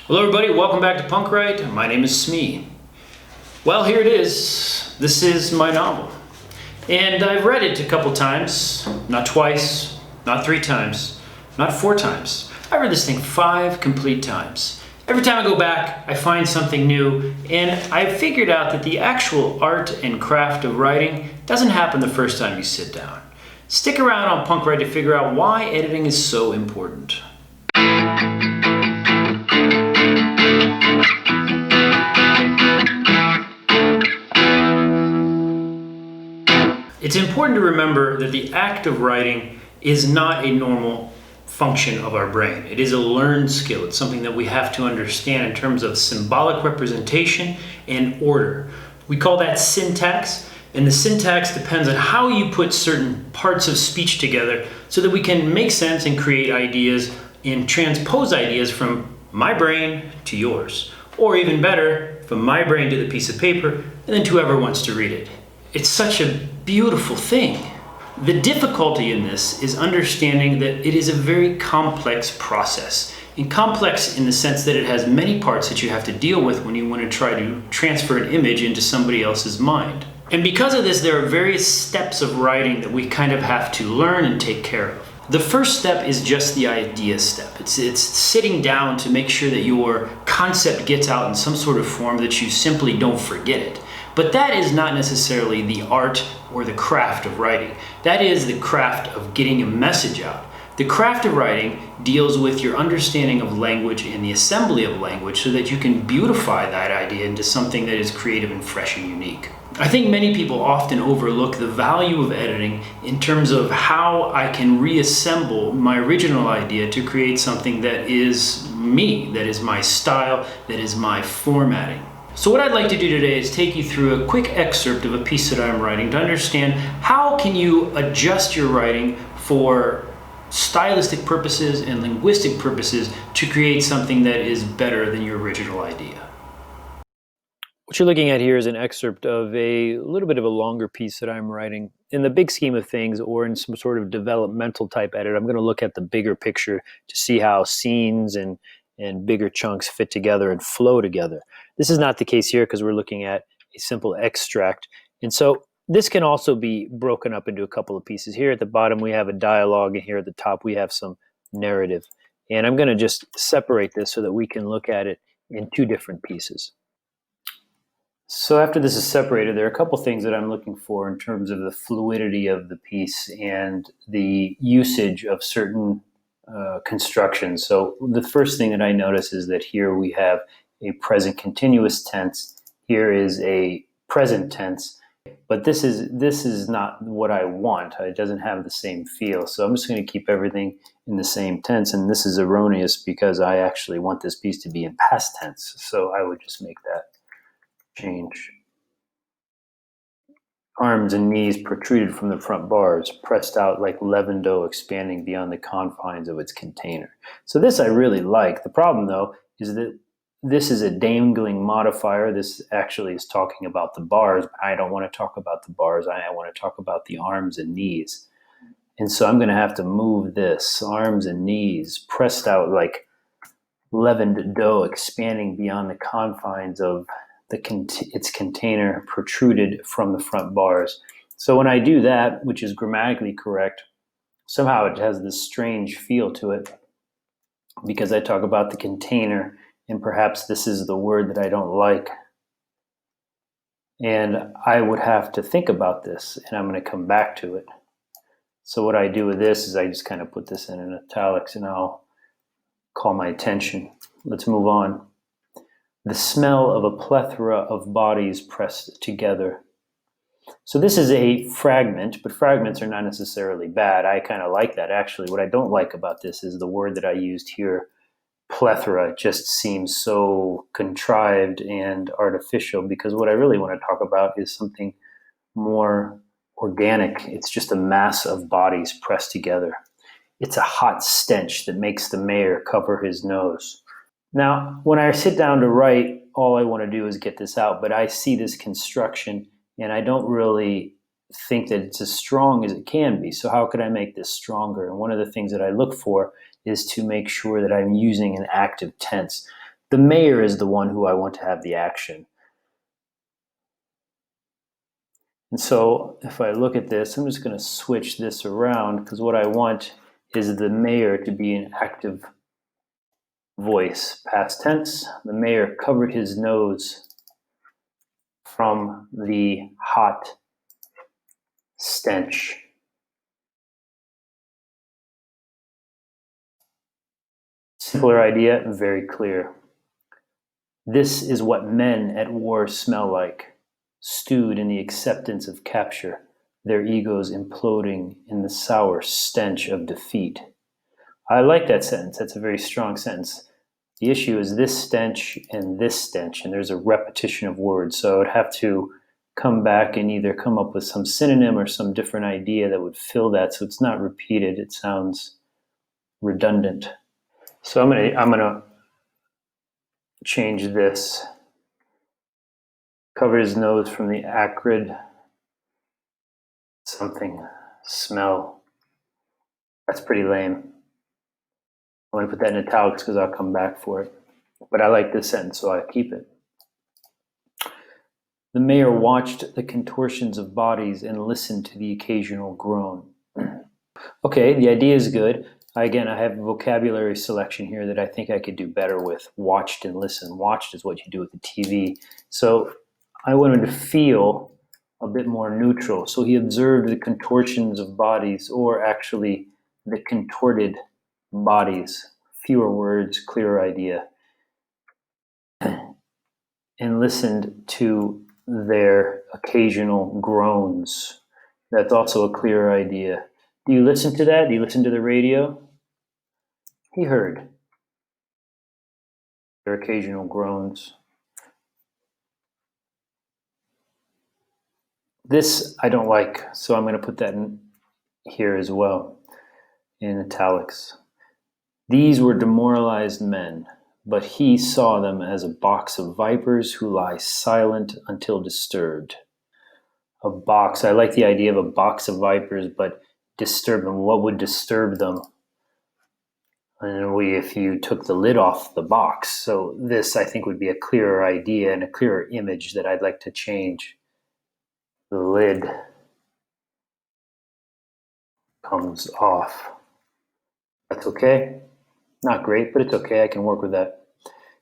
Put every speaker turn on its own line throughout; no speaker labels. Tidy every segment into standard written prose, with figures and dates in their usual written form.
Hello everybody, welcome back to Punk Write. My name is Smee. Well, here it is. This is my novel. And I've read it a couple times, not twice, not 3 times, not 4 times. I read this thing 5 complete times. Every time I go back, I find something new, and I've figured out that the actual art and craft of writing doesn't happen the first time you sit down. Stick around on Punk Write to figure out why editing is so important. It's important to remember that the act of writing is not a normal function of our brain. It is a learned skill. It's something that we have to understand in terms of symbolic representation and order. We call that syntax, and the syntax depends on how you put certain parts of speech together so that we can make sense and create ideas and transpose ideas from my brain to yours. Or even better, from my brain to the piece of paper and then to whoever wants to read it. It's such a beautiful thing. The difficulty in this is understanding that it is a very complex process. And complex in the sense that it has many parts that you have to deal with when you want to try to transfer an image into somebody else's mind. And because of this, there are various steps of writing that we kind of have to learn and take care of. The first step is just the idea step. It's sitting down to make sure that your concept gets out in some sort of form that you simply don't forget it. But that is not necessarily the art or the craft of writing. That is the craft of getting a message out. The craft of writing deals with your understanding of language and the assembly of language so that you can beautify that idea into something that is creative and fresh and unique. I think many people often overlook the value of editing in terms of how I can reassemble my original idea to create something that is me, that is my style, that is my formatting. So what I'd like to do today is take you through a quick excerpt of a piece that I'm writing to understand how can you adjust your writing for stylistic purposes and linguistic purposes to create something that is better than your original idea. What you're looking at here is an excerpt of a little bit of a longer piece that I'm writing. In the big scheme of things, or in some sort of developmental type edit, I'm going to look at the bigger picture to see how scenes and bigger chunks fit together and flow together. This is not the case here because we're looking at a simple extract. And so this can also be broken up into a couple of pieces. Here at the bottom we have a dialogue, and here at the top we have some narrative. And I'm going to just separate this so that we can look at it in 2 different pieces. So after this is separated, there are a couple things that I'm looking for in terms of the fluidity of the piece and the usage of certain constructions. So the first thing that I notice is that here we have a present continuous tense. Here is a present tense, but this is not what I want. It doesn't have the same feel. So I'm just going to keep everything in the same tense, and this is erroneous because I actually want this piece to be in past tense. So I would just make that change. Arms and knees protruded from the front bars, pressed out like leavened dough expanding beyond the confines of its container. So this I really like. The problem, though, is that this is a dangling modifier. This actually is talking about the bars. I don't want to talk about the bars. I want to talk about the arms and knees. And so I'm going to have to move this. Arms and knees, pressed out like leavened dough expanding beyond the confines of its container, protruded from the front bars. So when I do that, which is grammatically correct, somehow it has this strange feel to it because I talk about the container, and perhaps this is the word that I don't like. And I would have to think about this, and I'm going to come back to it. So what I do with this is I just kind of put this in italics, and I'll call my attention. Let's move on. The smell of a plethora of bodies pressed together. So this is a fragment, but fragments are not necessarily bad. I kind of like that, actually. What I don't like about this is the word that I used here, plethora. It just seems so contrived and artificial, because what I really want to talk about is something more organic. It's just a mass of bodies pressed together. It's a hot stench that makes the mayor cover his nose. Now, when I sit down to write, all I want to do is get this out, but I see this construction and I don't really think that it's as strong as it can be. So how could I make this stronger? And one of the things that I look for is to make sure that I'm using an active tense. The mayor is the one who I want to have the action. And so if I look at this, I'm just going to switch this around because what I want is the mayor to be an active voice. Past tense, the mayor covered his nose from the hot stench. Simpler idea, very clear. This is what men at war smell like, stewed in the acceptance of capture, their egos imploding in the sour stench of defeat. I like that sentence. That's a very strong sentence. The issue is this stench, and there's a repetition of words. So I would have to come back and either come up with some synonym or some different idea that would fill that so it's not repeated. It sounds redundant. So I'm gonna change this. Cover his nose from the acrid something smell. That's pretty lame. I'm going to put that in italics because I'll come back for it. But I like this sentence, so I keep it. The mayor watched the contortions of bodies and listened to the occasional groan. Okay, the idea is good. Again, I have a vocabulary selection here that I think I could do better with. Watched and listened. Watched is what you do with the TV. So I want him to feel a bit more neutral. So he observed the contortions of bodies, or actually the contorted bodies. Fewer words, clearer idea. And listened to their occasional groans. That's also a clearer idea. Do you listen to that? Do you listen to the radio? He heard their occasional groans. This I don't like, so I'm going to put that in here as well, in italics. These were demoralized men, but he saw them as a box of vipers who lie silent until disturbed. A box, I like the idea of a box of vipers, but disturb them. What would disturb them? And if you took the lid off the box. So this, I think, would be a clearer idea and a clearer image that I'd like to change. The lid comes off. That's okay. Not great, but it's okay. I can work with that.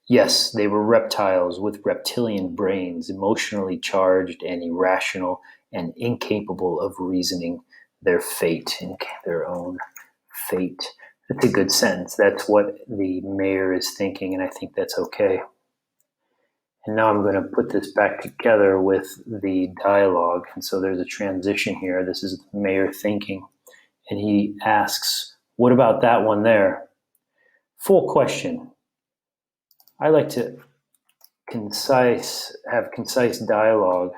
Yes, they were reptiles with reptilian brains, emotionally charged and irrational and incapable of reasoning their fate and their own fate. That's a good sentence. That's what the mayor is thinking, and I think that's okay. And now I'm going to put this back together with the dialogue. And so there's a transition here. This is the mayor thinking. And he asks, what about that one there? Full question. I like to have concise dialogue.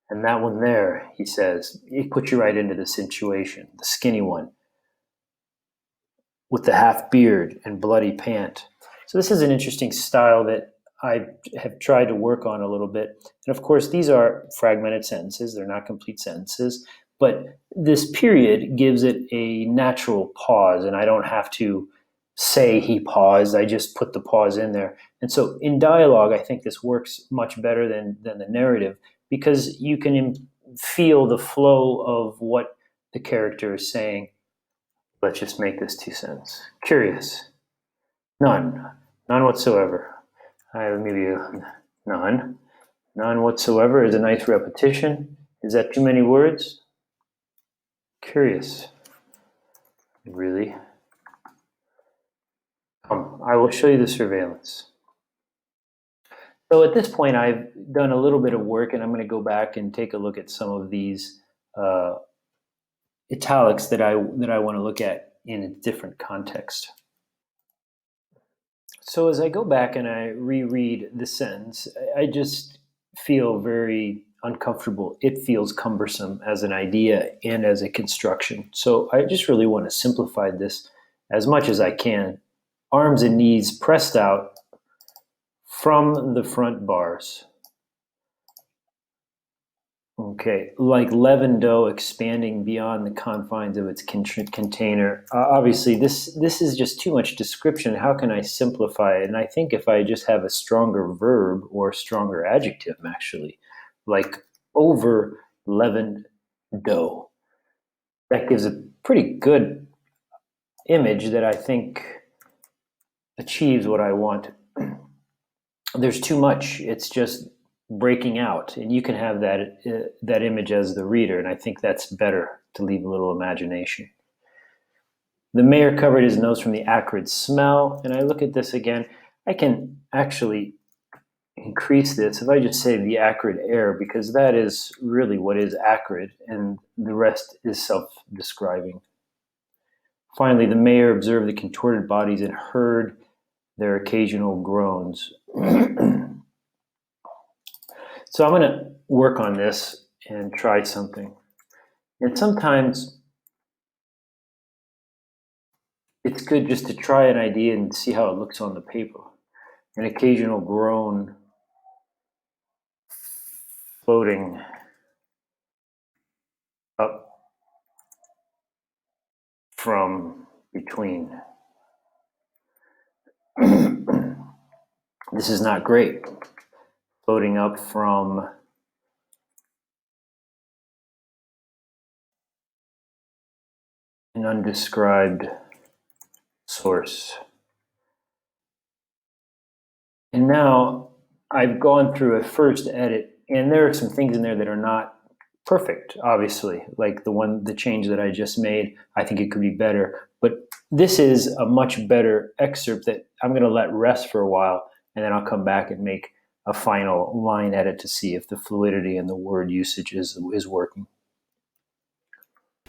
And that one there, he says, it puts you right into the situation. The skinny one with the half beard and bloody pant. So this is an interesting style that I have tried to work on a little bit. And of course, these are fragmented sentences. They're not complete sentences. But this period gives it a natural pause. And I don't have to say he paused. I just put the pause in there. And so in dialogue, I think this works much better than the narrative because you can feel the flow of what the character is saying. Let's just make this 2 sentences. Curious. None. None whatsoever. Maybe none. None whatsoever is a nice repetition. Is that too many words? Curious. Really? I will show you the surveillance. So at this point, I've done a little bit of work, and I'm going to go back and take a look at some of these italics that I want to look at in a different context. So as I go back and I reread the sentence, I just feel very uncomfortable. It feels cumbersome as an idea and as a construction. So I just really want to simplify this as much as I can. Arms and knees pressed out from the front bars. Okay, like leavened dough expanding beyond the confines of its container. Obviously, this is just too much description. How can I simplify it? And I think if I just have a stronger verb or stronger adjective, actually, like over leavened dough, that gives a pretty good image that I think achieves what I want. There's too much. It's just breaking out, and you can have that image as the reader, and I think that's better to leave a little imagination. The mayor covered his nose from the acrid smell, and I look at this again. I can actually increase this if I just say the acrid air, because that is really what is acrid, and the rest is self-describing. Finally, the mayor observed the contorted bodies and heard their occasional groans. So I'm going to work on this and try something. And sometimes it's good just to try an idea and see how it looks on the paper. An occasional groan floating up from between. This is not great. Floating up from an undescribed source. And now I've gone through a first edit, and there are some things in there that are not perfect, obviously, like the change that I just made. I think it could be better, but this is a much better excerpt that I'm going to let rest for a while, and then I'll come back and make a final line edit to see if the fluidity and the word usage is working.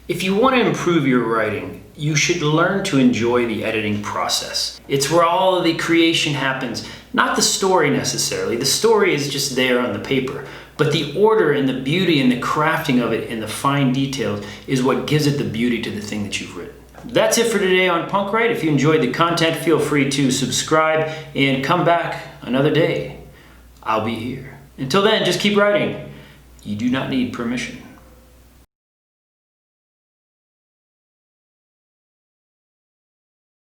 If you want to improve your writing, you should learn to enjoy the editing process. It's where all of the creation happens, not the story necessarily. The story is just there on the paper, but the order and the beauty and the crafting of it and the fine details is what gives it the beauty to the thing that you've written. That's it for today on Punk Write. If you enjoyed the content, feel free to subscribe and come back another day. I'll be here. Until then, just keep writing. You do not need permission.